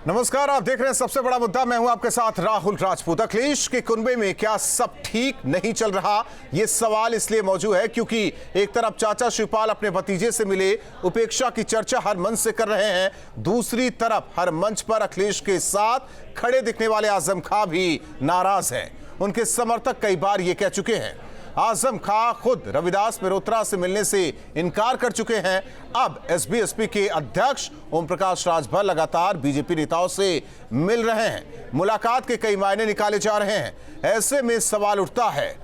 नमस्कार, आप देख रहे हैं सबसे बड़ा मुद्दा। मैं हूं आपके साथ राहुल राजपूत। अखिलेश के कुनबे में क्या सब ठीक नहीं चल रहा? ये सवाल इसलिए मौजूद है क्योंकि एक तरफ चाचा शिवपाल अपने भतीजे से मिले, उपेक्षा की चर्चा हर मंच से कर रहे हैं, दूसरी तरफ हर मंच पर अखिलेश के साथ खड़े दिखने वाले आजम खां भी नाराज हैं। उनके समर्थक कई बार ये कह चुके हैं। आजम खां खुद रविदास मेहरोत्रा से मिलने से इनकार कर चुके हैं। अब एसबीएसपी के अध्यक्ष ओम प्रकाश राजभर लगातार बीजेपी नेताओं से मिल रहे हैं। मुलाकात के कई मायने निकाले जा रहे हैं। ऐसे में सवाल उठता है,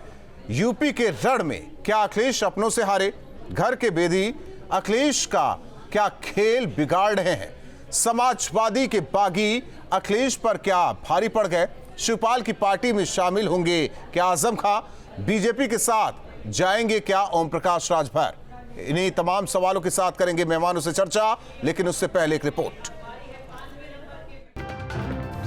यूपी के रण में क्या अखिलेश अपनों से हारे? घर के बेदी अखिलेश का क्या खेल बिगाड़ रहे हैं? समाजवादी के बागी अखिलेश पर क्या भारी पड़ गए? शिवपाल की पार्टी में शामिल होंगे क्या आजम खां? बीजेपी के साथ जाएंगे क्या ओम प्रकाश राजभर? इन्हीं तमाम सवालों के साथ करेंगे मेहमानों से चर्चा, लेकिन उससे पहले एक रिपोर्ट।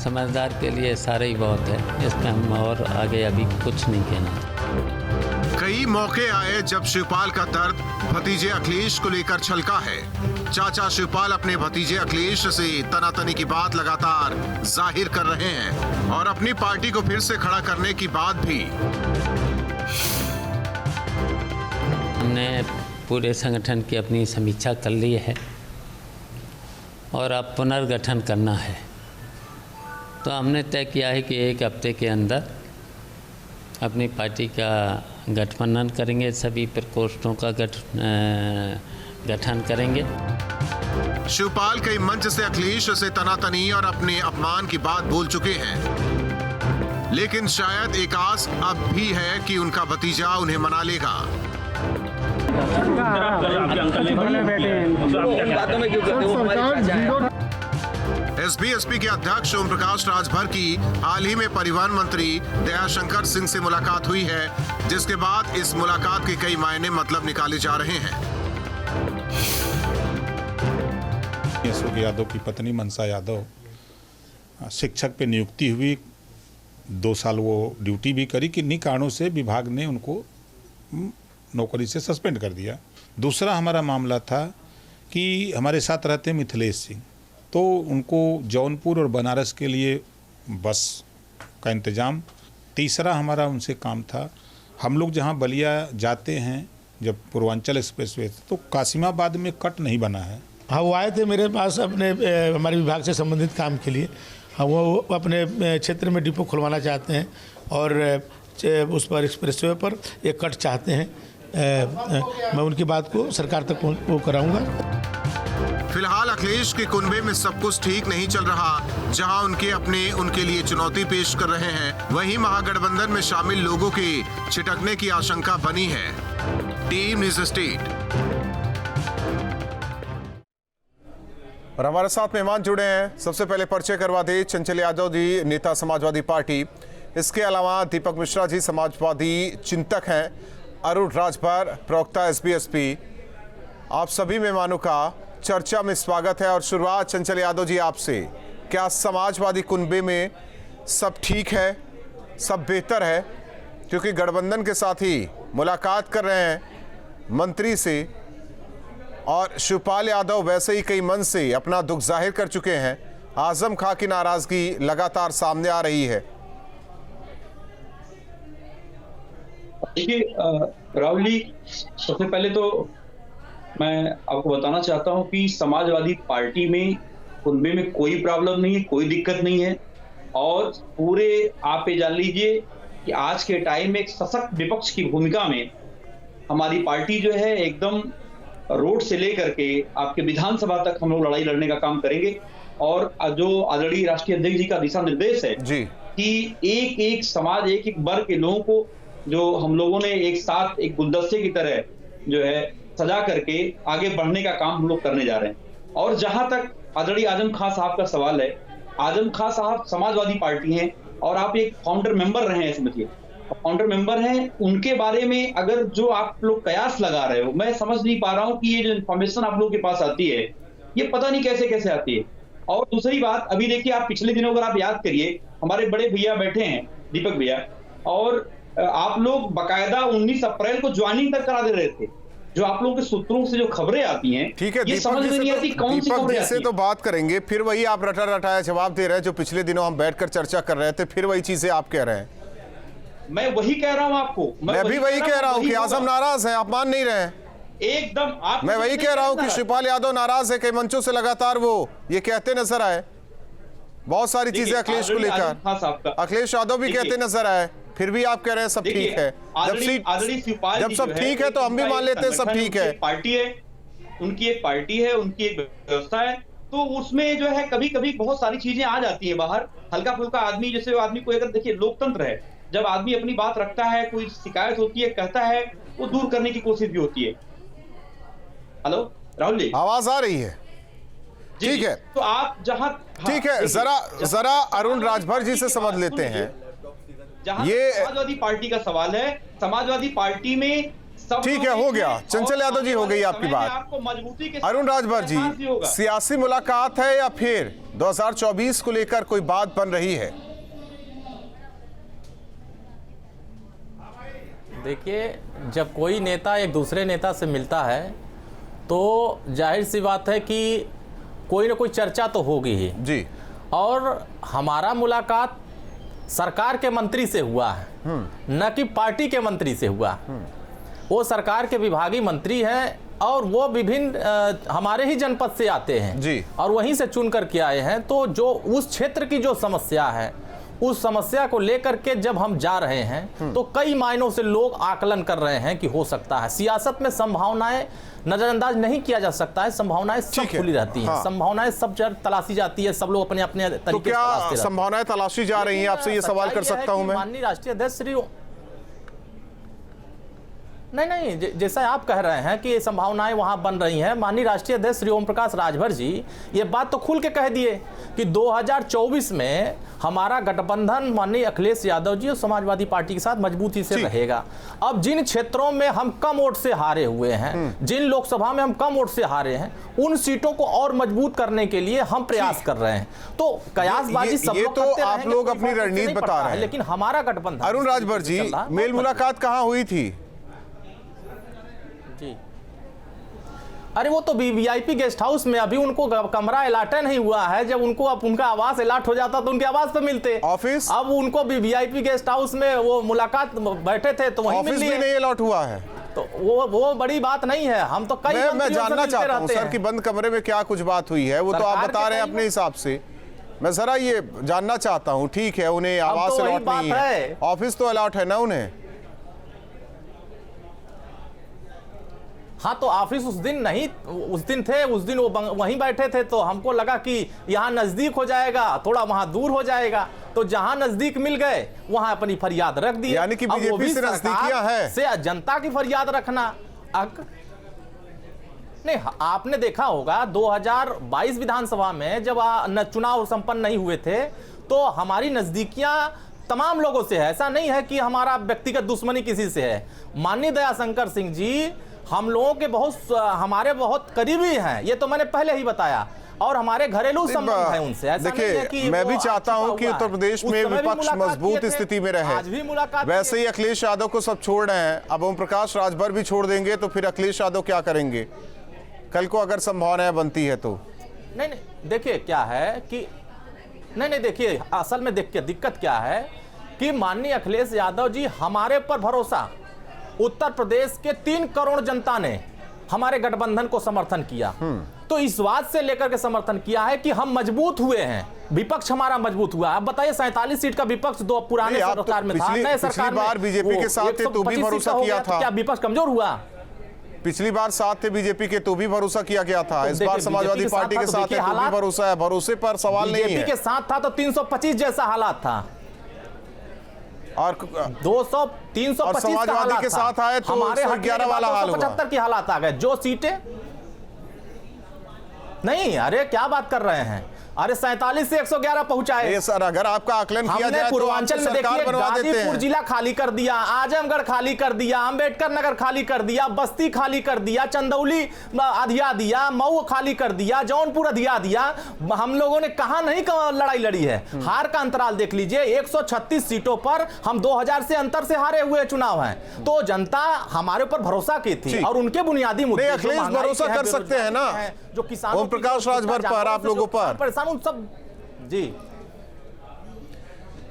समझदार के लिए सारे ही बहुत है, इसमें हम और आगे अभी कुछ नहीं कहना। कई मौके आए जब शिवपाल का दर्द भतीजे अखिलेश को लेकर छलका है। चाचा शिवपाल अपने भतीजे अखिलेश से तनातनी की बात लगातार जाहिर कर रहे हैं और अपनी पार्टी को फिर से खड़ा करने की बात भी। हमने पूरे संगठन की अपनी समीक्षा कर ली है और अब पुनर्गठन करना है, तो हमने तय किया है कि एक हफ्ते के अंदर अपनी पार्टी का गठबंधन करेंगे, सभी प्रकोष्ठों का गठन करेंगे। शिवपाल कई मंच से अखिलेश से तनातनी और अपने अपमान की बात बोल चुके हैं, लेकिन शायद एक आस अब भी है कि उनका भतीजा उन्हें मना लेगा। एसबीएसपी के अध्यक्ष ओम प्रकाश राजभर की हाल ही में परिवहन मंत्री दयाशंकर सिंह से मुलाकात हुई है, जिसके बाद इस मुलाकात के कई मायने मतलब निकाले जा रहे हैं। अशोक यादव की पत्नी मनसा यादव शिक्षक पे नियुक्ति हुई, 2 साल वो ड्यूटी भी करी, किन्हीं कारणों से विभाग ने उनको नौकरी से सस्पेंड कर दिया। दूसरा हमारा मामला था कि हमारे साथ रहते मिथिलेश सिंह, तो उनको जौनपुर और बनारस के लिए बस का इंतज़ाम। तीसरा हमारा उनसे काम था, हम लोग जहां बलिया जाते हैं जब पूर्वांचल एक्सप्रेसवे तो कासिमाबाद में कट नहीं बना है। हाँ, वो आए थे मेरे पास अपने हमारे विभाग से संबंधित काम के लिए। हाँ, वो अपने क्षेत्र में डिपो खुलवाना चाहते हैं और उस पर एक्सप्रेसवे पर एक कट चाहते हैं। मैं उनकी बात को सरकार तक वो कराऊंगा। फिलहाल अखिलेश के कुनबे में सब कुछ ठीक नहीं चल रहा। जहां उनके लिए चुनौती पेश कर रहे हैं, वहीं महागठबंधन में शामिल लोगों के छिटकने की आशंका बनी है। टीम न्यूज़ स्टेट और हमारे साथ मेहमान जुड़े हैं। सबसे पहले परिचय करवा दे, चंचल यादव जी, नेता समाजवादी पार्टी। इसके अलावा दीपक मिश्रा जी समाजवादी चिंतक हैं। अरुण राजभर, प्रवक्ता एसबीएसपी। आप सभी मेहमानों का चर्चा में स्वागत है और शुरुआत चंचल यादव जी आपसे। क्या समाजवादी कुनबे में सब ठीक है, सब बेहतर है? क्योंकि गठबंधन के साथ ही मुलाकात कर रहे हैं मंत्री से और शिवपाल यादव वैसे ही कई मंच से अपना दुख जाहिर कर चुके हैं। आजम खां की नाराजगी लगातार सामने आ रही है। देखिए राहुल जी, सबसे पहले तो मैं आपको बताना चाहता हूं कि समाजवादी पार्टी में कुनबे में कोई प्रॉब्लम नहीं है, कोई दिक्कत नहीं है। और पूरे आप ये जान लीजिए कि आज के टाइम में एक सशक्त विपक्ष की भूमिका में हमारी पार्टी जो है एकदम रोड से लेकर के आपके विधानसभा तक हम लोग लड़ाई लड़ने का काम करेंगे। और जो आदरणीय राष्ट्रीय अध्यक्ष जी का दिशा निर्देश है जी, कि एक एक समाज, एक एक वर्ग के लोगों को जो हम लोगों ने एक साथ एक गुलदस्ते की तरह जो है सजा करके आगे बढ़ने का काम हम लोग करने जा रहे हैं। और जहां तक आदरणीय आजम खां साहब का सवाल है, आजम खां साहब समाजवादी पार्टी हैं और आप एक फाउंडर मेंबर रहे हैं, समझिए फाउंडर मेंबर हैं। उनके बारे में अगर जो आप लोग कयास लगा रहे हो, मैं समझ नहीं पा रहा हूं कि ये जो इन्फॉर्मेशन आप लोगों के पास आती है ये पता नहीं कैसे कैसे आती है। और दूसरी बात, अभी देखिए आप पिछले दिनों अगर आप याद करिए, हमारे बड़े भैया बैठे हैं दीपक भैया, और आप लोग बाकायदा 19 अप्रैल को ज्वाइनिंग तक करा दे रहे थे। जो आप लोगों के सूत्रों से जो खबरें आती हैं, ठीक है, ये समझ में नहीं आती कौन सी खबरें आती से हैं। तो बात करेंगे, फिर वही आप रटा रटाया जवाब दे रहे हैं जो पिछले दिनों हम बैठकर चर्चा कर रहे थे, फिर वही चीजें आप कह रहे हैं। मैं वही कह रहा हूं आपको, मैं भी वही कह रहा हूं कि आजम नाराज हैं, आप मान नहीं रहे हैं। एकदम आप, मैं वही कह रहा हूं कि शिवपाल यादव नाराज है, कई मंचों से लगातार वो ये कहते नजर आए, बहुत सारी चीजें अखिलेश को लेकर अखिलेश यादव भी कहते नजर आए, फिर भी आप कह रहे हैं सब ठीक है। जब सब ठीक है तो हम भी मान लेते हैं सब ठीक है। पार्टी है, उनकी एक पार्टी है, उनकी एक व्यवस्था है, तो उसमें जो है कभी कभी बहुत सारी चीजें आ जाती है बाहर। हल्का फुल्का आदमी, जैसे आदमी को अगर देखिए लोकतंत्र है, जब आदमी अपनी बात रखता है, कोई शिकायत होती है, कहता है, वो दूर करने की कोशिश भी होती है। हेलो राहुल जी, आवाज आ रही है? ठीक है, तो आप जहां, ठीक है, जरा अरुण राजभर जी से समझ लेते हैं। जहां ये समाजवादी पार्टी का सवाल है, समाजवादी पार्टी में सब, ठीक है, हो गया, चंचल यादव जी हो गई आपकी बात। आपको मजबूती के अरुण राजभर जी, सियासी मुलाकात है या फिर 2024 को लेकर कोई बात बन रही है? देखिए, जब कोई नेता एक दूसरे नेता से मिलता है तो जाहिर सी बात है कि कोई ना कोई चर्चा तो होगी ही जी। और हमारा मुलाकात सरकार के मंत्री से हुआ है, न कि पार्टी के मंत्री से हुआ। वो सरकार के विभागीय मंत्री हैं और वो विभिन्न हमारे ही जनपद से आते हैं जी, और वहीं से चुन करके आए हैं। तो जो उस क्षेत्र की जो समस्या है, उस समस्या को लेकर के जब हम जा रहे हैं तो कई मायनों से लोग आकलन कर रहे हैं कि हो सकता है। सियासत में संभावनाएं नजरअंदाज नहीं किया जा सकता है, संभावनाएं सब खुली रहती हैं। हाँ। संभावनाएं सब तलाशी जाती है, सब लोग अपने अपने तरीके तो क्या संभावनाएं तलाशी जा रही हैं? आपसे ये सवाल कर सकता हूं मैं? माननीय राष्ट्रीय अध्यक्ष श्री नहीं, जैसा आप कह रहे हैं कि संभावनाएं वहां बन रही हैं, माननीय राष्ट्रीय अध्यक्ष श्री ओम प्रकाश राजभर जी ये बात तो खुल के कह दिए कि 2024 में हमारा गठबंधन माननीय अखिलेश यादव जी और समाजवादी पार्टी के साथ मजबूती से रहेगा। अब जिन क्षेत्रों में हम कम वोट से हारे हुए हैं, जिन लोकसभा में हम कम वोट से हारे हैं, उन सीटों को और मजबूत करने के लिए हम प्रयास कर रहे हैं। तो कयासबाजी सब लोग करते रहेंगे, आप लोग अपनी रणनीति बता रहे हैं, लेकिन हमारा गठबंधन। अरुण राजभर जी, मेल मुलाकात कहाँ हुई थी? जी, अरे वो तो वीआईपी गेस्ट हाउस में, अभी उनको कमरा अलाट नहीं हुआ है। जब उनको उनका आवास अलाट हो जाता तो उनके आवास पे मिलते। ऑफिस अब उनको भी वीआईपी गेस्ट हाउस में वो मुलाकात बैठे थे तो वहीं ऑफिस भी नहीं अलाट हुआ है, तो वो बड़ी बात नहीं है। हम तो कई मैं जानना चाहता हूं सर कि बंद कमरे में क्या कुछ बात हुई है, वो तो आप बता रहे हैं अपने हिसाब से, मैं जरा ये जानना चाहता हूं। ठीक है, उन्हें आवास अलाट नहीं है, ऑफिस तो अलाट है ना उन्हें? हाँ, तो ऑफिस उस दिन नहीं, उस दिन थे, उस दिन वो वहीं बैठे थे, तो हमको लगा कि यहाँ नजदीक हो जाएगा, थोड़ा वहां दूर हो जाएगा, तो जहां नजदीक मिल गए वहां अपनी फरियाद रख दी। यानी कि बीजेपी से नजदीकियां है से जनता की फरियाद रखना नहीं। आपने देखा होगा 2022 विधानसभा में जब चुनाव संपन्न नहीं हुए थे तो हमारी नजदीकियां तमाम लोगों से है। ऐसा नहीं है कि हमारा व्यक्तिगत दुश्मनी किसी से है। माननीय दयाशंकर सिंह जी हम लोगों के हमारे बहुत करीबी हैं, ये तो मैंने पहले ही बताया, और हमारे घरेलू संबंध है उनसे। ऐसा नहीं है कि मैं भी चाहता हूं कि उत्तर प्रदेश में विपक्ष मजबूत स्थिति में रहे। वैसे ही अखिलेश यादव को सब छोड़ रहे हैं, अब ओम प्रकाश राजभर भी छोड़ देंगे तो फिर अखिलेश यादव क्या करेंगे कल को अगर संभावनाएं बनती है तो? नहीं, देखिए क्या है कि नहीं, देखिए असल में देखिए दिक्कत क्या है कि माननीय अखिलेश यादव जी, हमारे पर भरोसा, उत्तर प्रदेश के 3 करोड़ जनता ने हमारे गठबंधन को समर्थन किया, तो इस बात से लेकर के समर्थन किया है कि हम मजबूत हुए हैं, विपक्ष हमारा मजबूत हुआ। अब बताइए 47 सीट का विपक्ष दो पुराने सरकार में था, नए सरकार में बार बीजेपी के साथ थे तो भी भरोसा किया था, क्या विपक्ष कमजोर हुआ? पिछली बार साथ थे बीजेपी के तो भी भरोसा किया गया था, इस बार समाजवादी पार्टी के साथ है तो भी भरोसा है, भरोसे पर सवाल नहीं है। बीजेपी के साथ था तो 325 जैसा हालात था, और 325 और समाजवादी के साथ आए तो हमारे 11 वाला हाल हुआ। 75 की हालात आ गए, जो सीटें नहीं, अरे क्या बात कर रहे हैं, अरे 47 से 111 पहुंचाए। ये सर अगर आपका आकलन किया हमने जाए तो पूर्वांचल में देखिए गाजीपुर जिला खाली कर दिया, आजमगढ़ खाली कर दिया, अंबेडकर नगर खाली कर दिया, बस्ती खाली कर दिया, चंदौली अधिया दिया, मऊ खाली कर दिया, जौनपुर अधिया दिया। हम लोगों ने कहां नहीं लड़ाई लड़ी है। हार का अंतराल देख लीजिए, 136 सीटों पर हम 2000 से अंतर से हारे हुए चुनाव हैं। तो जनता हमारे ऊपर भरोसा की थी और उनके बुनियादी मुद्दे अखिलेश भरोसा कर सकते हैं ना जो किसानों ओम प्रकाश राजभर पर, आप लोगों पर परेशान उन सब। जी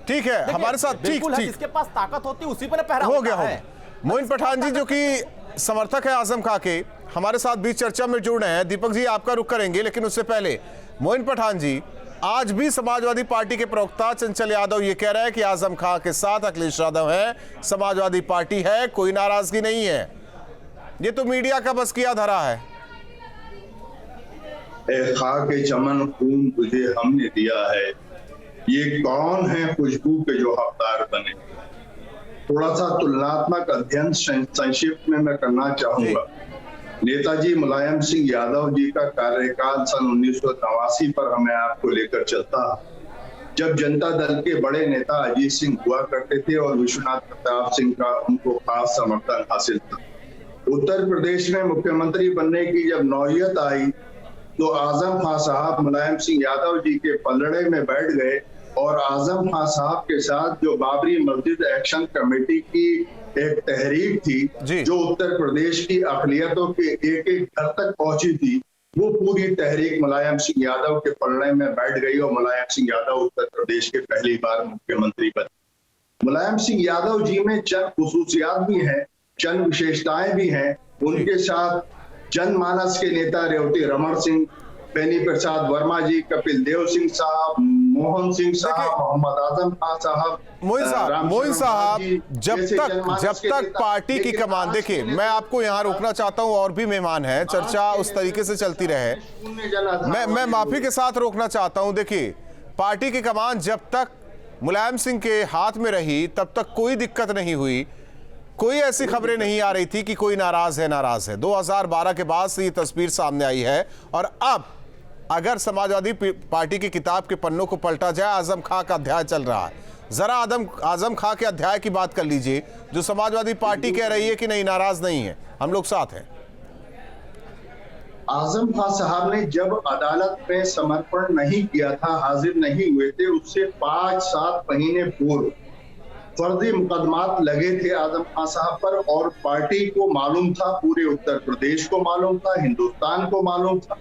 ठीक है, हमारे साथ ठीक जिसके पास ताकत होती है उसी पर पहरा हो गया है। मोइन पठान जी जो कि समर्थक है आजम खां के, हमारे साथ भी चर्चा में जुड़ रहे हैं। दीपक जी आपका रुख करेंगे, लेकिन उससे पहले मोइन पठान जी, आज भी समाजवादी पार्टी के प्रवक्ता चंचल यादव ये कह रहे हैं कि आजम खां के साथ अखिलेश यादव है, समाजवादी पार्टी है, कोई नाराजगी नहीं है। ये तो मीडिया का बस किया धरा है। खा के चमन खून तुझे हमने दिया है, ये कौन है खुशबू के जो हकदार बने। थोड़ा सा तुलनात्मक अध्ययन संक्षिप्त में मैं करना चाहूंगा। नेताजी मुलायम सिंह यादव जी का कार्यकाल सन 1989 पर हमें आपको लेकर चलता, जब जनता दल के बड़े नेता अजीत सिंह हुआ करते थे और विश्वनाथ प्रताप सिंह का उनको खास समर्थन हासिल था। उत्तर प्रदेश में मुख्यमंत्री बनने की जब नौयत आई तो आजम खां साहब मुलायम सिंह यादव जी के पलड़े में बैठ गए और आजम खां साहब के साथ जो बाबरी मस्जिद एक्शन कमेटी की एक तहरीक थी जो उत्तर प्रदेश की अक़लियतों के एक एक घर तक पहुंची थी, वो पूरी तहरीक मुलायम सिंह यादव के पलड़े में बैठ गई और मुलायम सिंह यादव उत्तर प्रदेश के पहली बार मुख्यमंत्री बने। मुलायम सिंह यादव जी में चंद खुसूसियात भी हैं, चंद विशेषताएं भी हैं। उनके साथ जनमानस के नेता रेवती रमन सिंह, बेनी प्रसाद वर्मा जी, कपिल देव सिंह साहब, मोहन सिंह साहब, मोहम्मद आजम खां साहब, मोइन साहब, जब तक पार्टी की कमान, देखिए मैं आपको यहाँ रोकना चाहता हूँ, और भी मेहमान हैं, चर्चा उस तरीके से चलती रहे, मैं माफी के साथ रोकना चाहता हूँ। देखिए पार्टी की कमान जब तक मुलायम सिंह के हाथ में रही तब तक कोई दिक्कत नहीं हुई, कोई ऐसी खबरें नहीं आ रही थी कि कोई नाराज है। 2012 के बाद से ये तस्वीर सामने आई है और अब अगर समाजवादी पार्टी की किताब के पन्नों को पलटा जाए, आजम खां का अध्याय चल रहा है। जरा आजम खां के अध्याय की बात कर लीजिए, जो समाजवादी पार्टी कह रही है कि नहीं, नाराज नहीं है, हम लोग साथ हैं। आजम खां साहब ने जब अदालत में समर्पण नहीं किया था, हाजिर नहीं हुए थे, उससे 5-7 महीने पूर्व फर्जी मुकदमात लगे थे आजम खां साहब पर और पार्टी को मालूम था, पूरे उत्तर प्रदेश को मालूम था, हिंदुस्तान को मालूम था।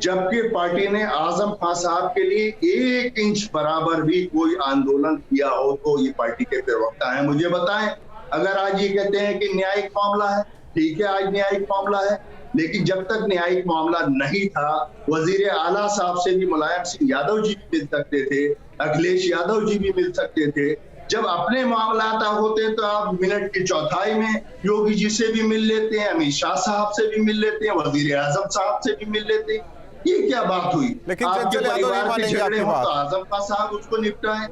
जबकि पार्टी ने आजम खां साहब के लिए 1 इंच बराबर भी कोई आंदोलन किया हो तो ये पार्टी के प्रवक्ता हैं, मुझे बताएं। अगर आज ये कहते हैं कि न्यायिक मामला है, ठीक है, आज न्यायिक मामला है, लेकिन जब तक न्यायिक मामला नहीं था, वजीर आला साहब से भी मुलायम सिंह यादव जी भी मिल सकते थे, अखिलेश यादव जी भी मिल सकते थे। जब अपने मामला होते तो आप मिनट की चौथाई में योगी जी से भी मिल लेते हैं, अमित शाह साहब से भी मिल लेते हैं, वजीर आजम साहब से भी मिल लेते हैं। ये क्या बात हुई? लेकिन आपके परिवार के झगड़े हो तो बात। आजम खां साहब उसको निपटाएं,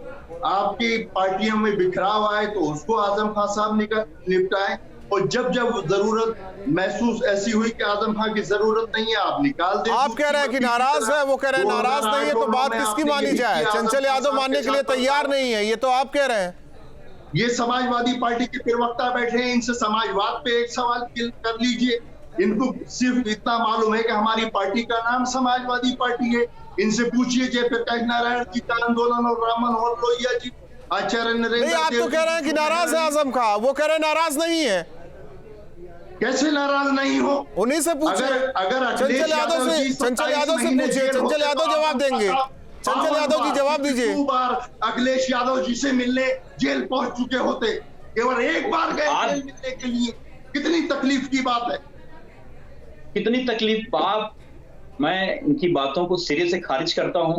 आपकी पार्टियों में बिखराव आए तो उसको आजम खां साहब निपटाएं, और जब जरूरत महसूस ऐसी हुई कि आजम खां की जरूरत नहीं है, आप निकाल दें। आप कह रहे हैं कि नाराज है, वो कह रहे हैं नाराज नहीं है, तो बात किसकी मानी जाए? चंचल यादव मानने के लिए तैयार नहीं है, ये तो आप कह रहे हैं। ये समाजवादी पार्टी के प्रवक्ता बैठे हैं, इनसे समाजवाद पे एक सवाल कर लीजिए। इनको सिर्फ इतना मालूम है कि हमारी पार्टी का नाम समाजवादी पार्टी है। इनसे पूछिए जयप्रकाश नारायण जी का आंदोलन और राम मनोहर लोहिया जी, आचार्य नरेंद्र। आप तो कह रहे हैं कि नाराज है आजम खां, वो कह रहे हैं नाराज नहीं है। कैसे नाराज नहीं हो? उन्हीं से पूछिए, अगर चंचल यादव से पूछिए, चंचल यादव जवाब देंगे। चंचल यादव जी जवाब दीजिए। 2 बार अखिलेश यादव जी से मिलने जेल पहुंच चुके होते, केवल 1 बार गए जेल मिलने के लिए, कितनी तकलीफ की बात है। कितनी तकलीफ आप, मैं इनकी बातों को सिरे से खारिज करता हूं।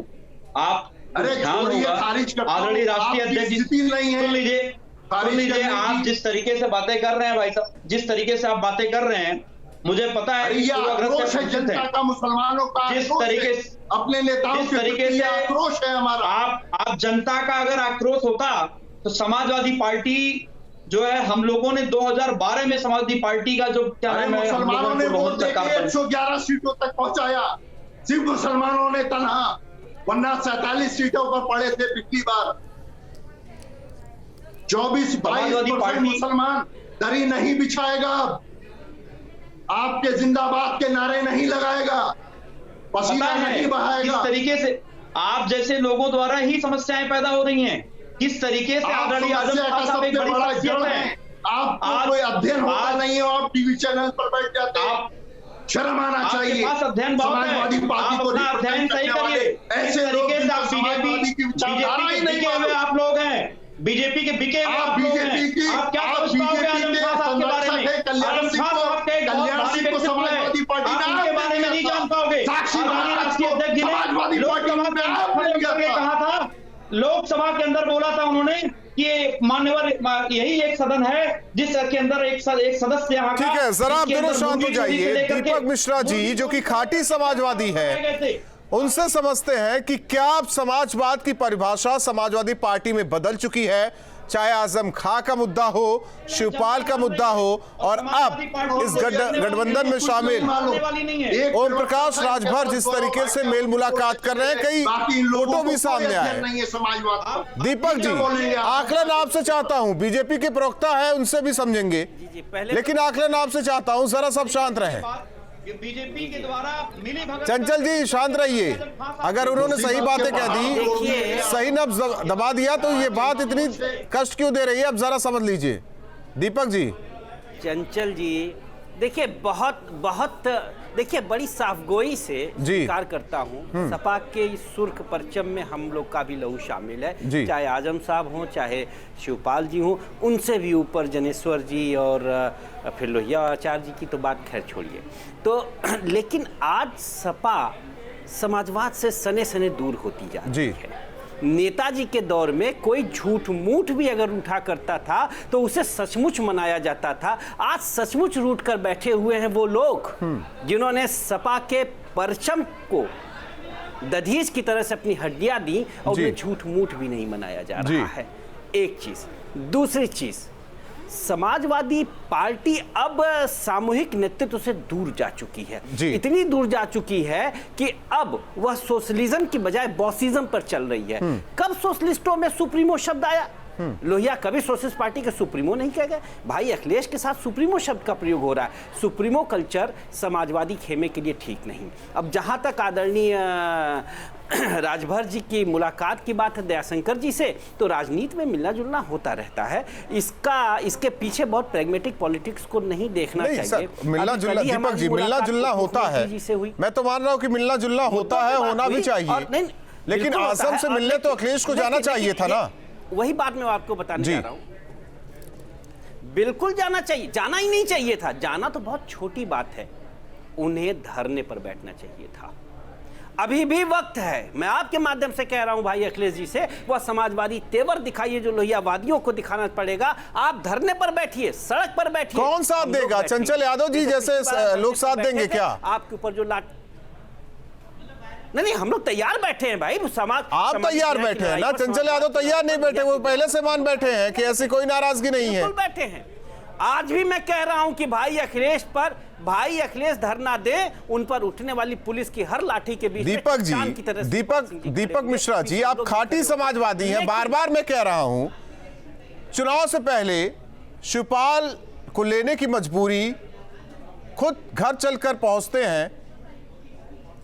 आप ध्यान होगा, आदरणीय राष्ट्रीय अध्यक्ष सुन लीजिए, आप जिस तरीके से बातें कर रहे हैं भाई साहब, जिस तरीके से आप बातें कर रहे हैं, मुझे पता है जनता का, मुसलमानों का, जिस तरीके से अपने नेताओं के प्रति आक्रोश है हमारा। आप जनता का अगर आक्रोश होता तो समाजवादी पार्टी जो है, हम लोगों ने 2012 में समाजवादी पार्टी का जो क्या है, मुसलमानों ने वोट देके 111 सीटों तक पहुंचाया। सिर्फ मुसलमानों ने तनहा, वरना 47 सीटों पर पड़े थे पिछली बार। 24-22% मुसलमान दरी नहीं बिछाएगा, आपके जिंदाबाद के नारे नहीं लगाएगा, पसीना नहीं बहाएगा। किस तरीके से आप जैसे लोगों द्वारा ही समस्याएं पैदा हो रही हैं, किस तरीके से आदरणीय आजम खान साहब एक बड़ी शख्सियत हैं। आपको कोई अध्ययन होता नहीं है और टीवी चैनल पर बैठ जाते हैं, शर्म आना चाहिए। अध्ययन समाजवादी पार्टी को अध्ययन सही करिए। ऐसे तरीके से आप समाजवादी की विचारधारा ही नहीं बिके हुए आप लोग हैं, बीजेपी के बिके हुए आप लोग हैं। आप क्या समझ पाओगे आजम खान साहब के बारे में? आजम खान साहब के कल्याण को समाजवादी पार्टी के बारे में नहीं जान पाओगे। राष्ट्रीय अध्यक्ष जी ने कहा था, लोकसभा के अंदर बोला था उन्होंने कि मान्यवर यही एक सदन है जिसके अंदर एक सदस्य यहाँ ठीक है, जरा आप दोनों शांत हो जाइए। दीपक मिश्रा जी जो कि खाटी समाजवादी है, उनसे समझते हैं कि क्या अब समाजवाद की परिभाषा समाजवादी पार्टी में बदल चुकी है, चाहे आजम खां का मुद्दा हो, शिवपाल का मुद्दा हो, और अब इस गठबंधन में शामिल ओम प्रकाश राजभर जिस तरीके से मेल मुलाकात कर रहे हैं, कई फोटो भी सामने आए। दीपक जी, आकलन आपसे चाहता हूं, बीजेपी के प्रवक्ता है उनसे भी समझेंगे, लेकिन आकलन आपसे चाहता हूं, जरा सब शांत रहें। बीजेपी के द्वारा मिली भगत। चंचल जी शांत रहिए, अगर उन्होंने सही बातें कह दी, सही नब्ज दबा दिया, तो ये बात इतनी कष्ट क्यों दे रही है, अब जरा समझ लीजिए। दीपक जी। चंचल जी देखिए, बहुत देखिए, बड़ी साफगोई से स्वीकार करता हूँ, सपा के इस सुर्ख परचम में हम लोग का भी लहू शामिल है, चाहे आजम साहब हों, चाहे शिवपाल जी हों, उनसे भी ऊपर जनेश्वर जी और फिर लोहिया आचार्य जी की तो बात खैर छोड़िए। तो लेकिन आज सपा समाजवाद से सने सने दूर होती जा रही है। नेताजी के दौर में कोई झूठ मूठ भी अगर उठा करता था तो उसे सचमुच मनाया जाता था। आज सचमुच रूठ कर बैठे हुए हैं वो लोग जिन्होंने सपा के परचम को दधीच की तरह से अपनी हड्डियां दी और उन्हें झूठ मूठ भी नहीं मनाया जा रहा है। एक चीज। दूसरी चीज, समाजवादी पार्टी अब सामूहिक नेतृत्व से दूर जा चुकी है, इतनी दूर जा चुकी है कि अब वह सोशलिज्म की बजाय बॉसिज्म पर चल रही है। कब सोशलिस्टों में सुप्रीमो शब्द आया? लोहिया कभी सोशलिस्ट पार्टी के सुप्रीमो नहीं कह गए। भाई अखिलेश के साथ सुप्रीमो शब्द का प्रयोग हो रहा है। सुप्रीमो कल्चर समाजवादी खेमे के लिए ठीक नहीं। अब जहां तक आदरणीय राजभर जी की मुलाकात की बात है दयाशंकर जी से, तो राजनीति में मिलना जुलना होता रहता है। इसके पीछे बहुत प्रैग्मेटिक पॉलिटिक्स को नहीं देखना चाहिए। मिलना जुलना, दीपक जी, मिलना जुलना होता है, मैं तो मान रहा हूं कि मिलना जुलना होता है, होना भी चाहिए, लेकिन आजम से मिलने तो अखिलेश को जाना चाहिए था ना। वही बात मैं आपको बताने जा रहा हूं। बिल्कुल जाना चाहिए, जाना ही नहीं चाहिए था। जाना तो बहुत छोटी बात है, उन्हें धरने पर बैठना चाहिए था। अभी भी वक्त है, मैं आपके माध्यम से कह रहा हूं भाई अखिलेश जी से, वह समाजवादी तेवर दिखाइए जो लोहियावादियों को दिखाना पड़ेगा। आप धरने पर बैठिए, सड़क पर बैठिए। कौन साथ देगा? चंचल यादव जी जैसे लोग साथ देंगे क्या? आपके ऊपर जो नहीं, हम लोग तैयार बैठे हैं भाई। समाज आप तैयार बैठे हैं ना, चंचल यादव तैयार नहीं बैठे, वो पहले से मान बैठे हैं कि ऐसी कोई नाराजगी नहीं है। बिल्कुल बैठे हैं। आज भी मैं कह रहा हूं कि भाई अखिलेश धरना दे, उन पर उठने वाली पुलिस की हर लाठी के बीच दीपक जी, दीपक मिश्रा जी, आप खाटी समाजवादी हैं। बार बार मैं कह रहा हूं, चुनाव से पहले शिवपाल को लेने की मजबूरी, खुद घर चलकर पहुंचते हैं,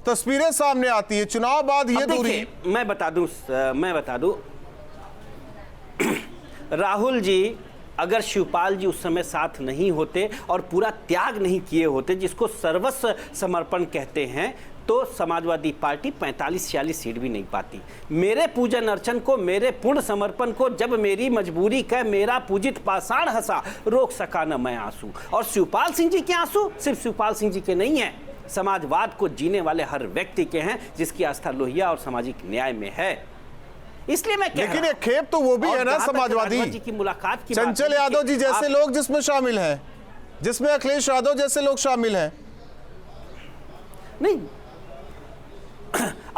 तस्वीरें सामने आती है, चुनाव बाद ये दूरी। मैं बता दूं राहुल जी, अगर शिवपाल जी उस समय साथ नहीं होते और पूरा त्याग नहीं किए होते, जिसको सर्वस्व समर्पण कहते हैं, तो समाजवादी पार्टी 45-46 सीट भी नहीं पाती। मेरे पूजन अर्चन को, मेरे पूर्ण समर्पण को जब मेरी मजबूरी का मेरा पूजित पाषाण हंसा, रोक सका न मैं आंसू। और शिवपाल सिंह जी के आंसू सिर्फ शिवपाल सिंह जी के नहीं है, समाजवाद को जीने वाले हर व्यक्ति के हैं जिसकी आस्था लोहिया और सामाजिक न्याय में है। इसलिए मैं कह लेकिन एक खेप तो वो भी है ना समाजवादी जी की मुलाकात की, चंचल यादव जी जैसे लोग जिसमें शामिल हैं, जिसमें अखिलेश यादव जैसे लोग शामिल हैं। नहीं,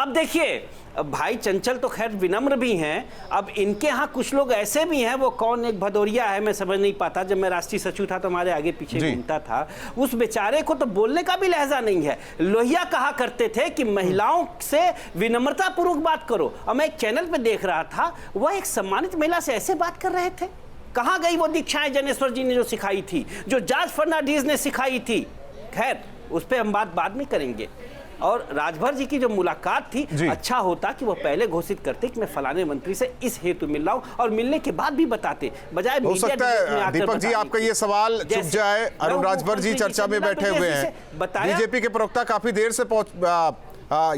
अब देखिए भाई चंचल तो खैर विनम्र भी हैं, अब इनके यहाँ कुछ लोग ऐसे भी हैं, वो कौन एक भदौरिया है मैं समझ नहीं पाता, जब मैं राष्ट्रीय सचिव था तो हमारे आगे पीछे घूमता था, उस बेचारे को तो बोलने का भी लहजा नहीं है। लोहिया कहा करते थे कि महिलाओं से विनम्रता पूर्वक बात करो, और मैं एक चैनल पे देख रहा था, वह एक सम्मानित महिला से ऐसे बात कर रहे थे। कहाँ गई वो दीक्षाएं जनेश्वर जी ने जो सिखाई थी, जो जॉर्ज फर्नांडीज ने सिखाई थी? खैर उस पर हम बात बाद में करेंगे। और राजभर जी की जो मुलाकात थी, अच्छा होता कि वो पहले घोषित करते कि मैं फलाने मंत्री से इस हेतु मिल रहा हूं, और मिलने के बाद भी बताते, बजाय हो सकता है दीपक जी आपका ये सवाल चुप जाए। अरुण राजभर जी चर्चा में बैठे हुए हैं, बीजेपी के प्रवक्ता काफी देर से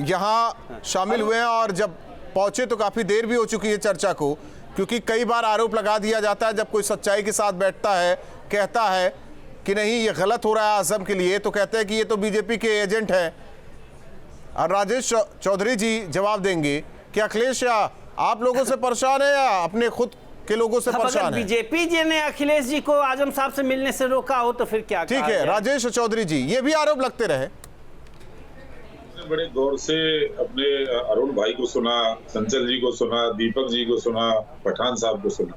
यहाँ शामिल हुए हैं, और जब पहुंचे तो काफी देर भी हो चुकी है चर्चा को, क्योंकि कई बार आरोप लगा दिया जाता है जब कोई सच्चाई के साथ बैठता है, कहता है कि नहीं ये गलत हो रहा है आजम के लिए, तो कहते हैं कि ये तो बीजेपी के एजेंट हैं। और राजेश चौधरी जी जवाब देंगे कि अखिलेश या आप लोगों से परेशान है या अपने खुद के लोगों से परेशान है? बीजेपी जी ने अखिलेश जी को आजम साहब से मिलने से रोका हो तो फिर क्या? ठीक है राजेश चौधरी जी, ये भी आरोप लगते रहे। बड़े गौर से अपने अरुण भाई को सुना, चंचल जी को सुना, दीपक जी को सुना, पठान साहब को सुना।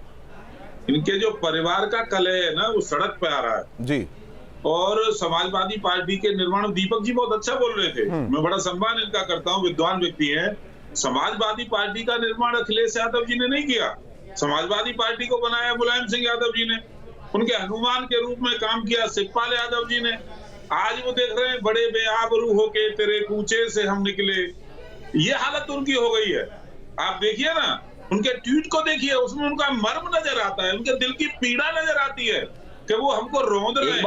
इनके जो परिवार का कलह है ना, वो सड़क पे आ रहा है जी। और समाजवादी पार्टी के निर्माण, दीपक जी बहुत अच्छा बोल रहे थे, मैं बड़ा सम्मान इनका करता हूँ, विद्वान व्यक्ति हैं। समाजवादी पार्टी का निर्माण अखिलेश यादव जी ने नहीं किया, समाजवादी पार्टी को बनाया मुलायम सिंह यादव जी ने, उनके हनुमान के रूप में काम किया शिवपाल यादव जी ने। आज वो देख रहे हैं बड़े बेआबरू होके तेरे कूचे से हम निकले, ये हालत उनकी हो गई है। आप देखिए ना, उनके ट्वीट को देखिए, उसमें उनका मर्म नजर आता है, उनके दिल की पीड़ा नजर आती है कि वो हमको रौंद रहे हैं।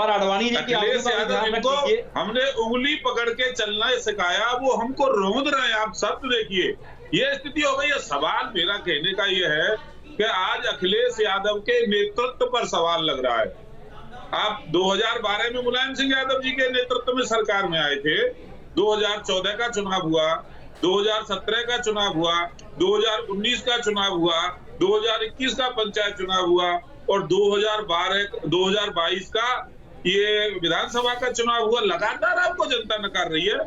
अखिलेश यादव जिनको हमने उंगली पकड़ के चलना सिखाया, वो हमको रौंद रहे हैं। आप सब देखिए, ये स्थिति हो गई है। सवाल मेरा कहने का ये है कि आज अखिलेश यादव के नेतृत्व पर सवाल लग रहा है। आप 2012 में मुलायम सिंह यादव जी के नेतृत्व में सरकार में आए थे, 2014 का चुनाव हुआ, 2017 का चुनाव हुआ, 2019 का चुनाव हुआ, 2021 का पंचायत चुनाव हुआ, और 2022 का ये विधानसभा का चुनाव हुआ। लगातार आपको जनता नकार रही है।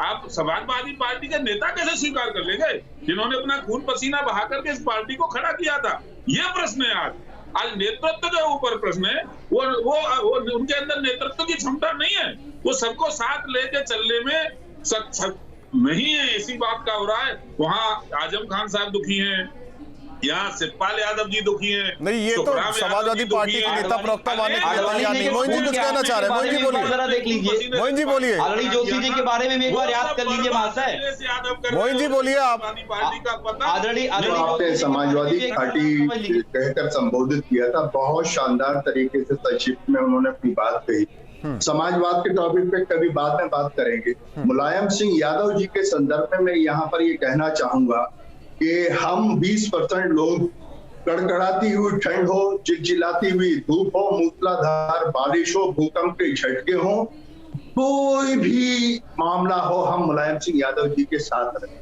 आप समाजवादी पार्टी के नेता कैसे स्वीकार कर लेंगे जिन्होंने अपना खून पसीना बहा करके इस पार्टी को खड़ा किया था? ये प्रश्न है आज नेतृत्व के ऊपर प्रश्न है। वो उनके अंदर नेतृत्व की क्षमता नहीं है, वो सबको साथ लेके चलने में नहीं है। इसी बात का हो रहा है। वहाँ आजम खान साहब दुखी हैं, यहाँ शिवपाल यादव जी दुखी हैं। नहीं, ये तो समाजवादी पार्टी के नेता प्रवक्ता मानने के लिए तैयार नहीं। मोहन जी कुछ कहना चाह रहे हैं, मोहन जी बोलिए। जरा देख लीजिए, मोहन जी बोलिए। आदरणीय जोशी जी के बारे में एक बार याद कर लीजिए महाशय। मोहन जी बोलिए आप। आपने समाजवादी पार्टी कहकर संबोधित किया था, बहुत शानदार तरीके से संक्षिप्त में उन्होंने अपनी बात कही। समाजवाद के टॉपिक पे कभी बाद में बात करेंगे। मुलायम सिंह यादव जी के संदर्भ में मैं यहाँ पर ये कहना चाहूंगा कि हम 20% लोग, कड़कड़ाती हुई ठंड हो, चिलचिलाती हुई धूप हो, मूसलाधार बारिश हो, भूकंप के झटके हो, कोई भी मामला हो, हम मुलायम सिंह यादव जी के साथ रहे।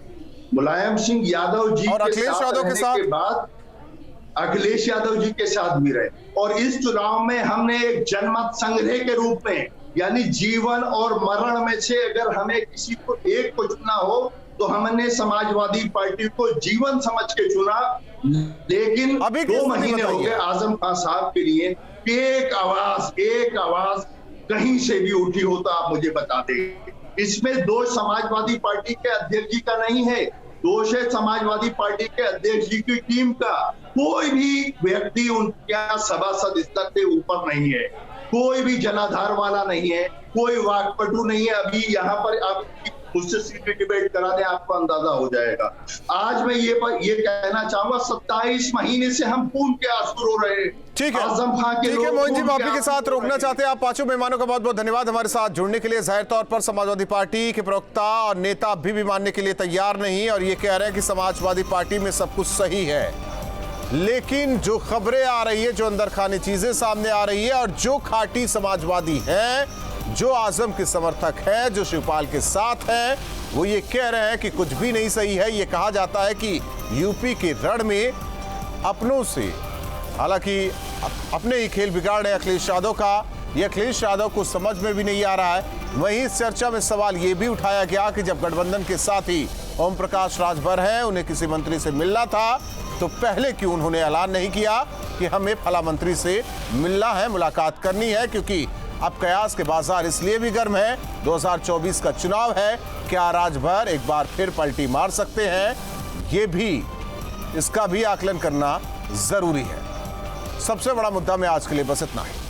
मुलायम सिंह यादव जी के साथ रहने के बाद अखिलेश यादव जी के साथ भी रहे। और इस चुनाव में हमने एक जनमत संग्रह के रूप में, यानी जीवन और मरण में से अगर हमें किसी को एक को चुना हो तो हमने समाजवादी पार्टी को जीवन समझ के चुना। लेकिन अभी 2 महीने हो गए आजम खान साहब के लिए, एक आवाज कहीं से भी उठी हो तो आप मुझे बता दें। इसमें दोष समाजवादी पार्टी के अध्यक्ष जी का नहीं है, दोष है समाजवादी पार्टी के अध्यक्ष जी की टीम का। कोई भी व्यक्ति उनके सभासद स्तर से ऊपर नहीं है, कोई भी जनाधार वाला नहीं है, कोई वाकपटु नहीं है। अभी यहाँ पर आप मुझसे सीधे डिबेट करा दें, आपको अंदाजा हो जाएगा। आज मैं ये कहना चाहूंगा, 27 महीने से हम खून के आंसू रो रहे हैं। ठीक है, आजम खान के ठीक है मोहन जी, मैं आपके साथ रोकना चाहते हैं। आप पांचों मेहमानों का बहुत बहुत धन्यवाद हमारे साथ जुड़ने के लिए। जाहिर तौर पर समाजवादी पार्टी के प्रवक्ता और नेता अभी भी मानने के लिए तैयार नहीं, और ये कह रहे हैं कि समाजवादी पार्टी में सब कुछ सही है। लेकिन जो खबरें आ रही है, जो अंदर खाने चीजें सामने आ रही है, और जो खाटी समाजवादी है, जो आजम के समर्थक है, जो शिवपाल के साथ है, वो ये कह रहे हैं कि कुछ भी नहीं सही है। ये कहा जाता है कि यूपी के रण में अपनों से, हालांकि अपने ही खेल बिगाड़ रहे अखिलेश यादव का, ये अखिलेश यादव को समझ में भी नहीं आ रहा है। वहीं इस चर्चा में सवाल ये भी उठाया गया कि जब गठबंधन के साथ ही ओम प्रकाश राजभर हैं, उन्हें किसी मंत्री से मिलना था तो पहले क्यों उन्होंने ऐलान नहीं किया कि हमें फला मंत्री से मिलना है, मुलाकात करनी है, क्योंकि अब कयास के बाजार इसलिए भी गर्म है, 2024 का चुनाव है, क्या राजभर एक बार फिर पलटी मार सकते हैं, ये भी, इसका भी आकलन करना जरूरी है। सबसे बड़ा मुद्दा में आज के लिए बस इतना है।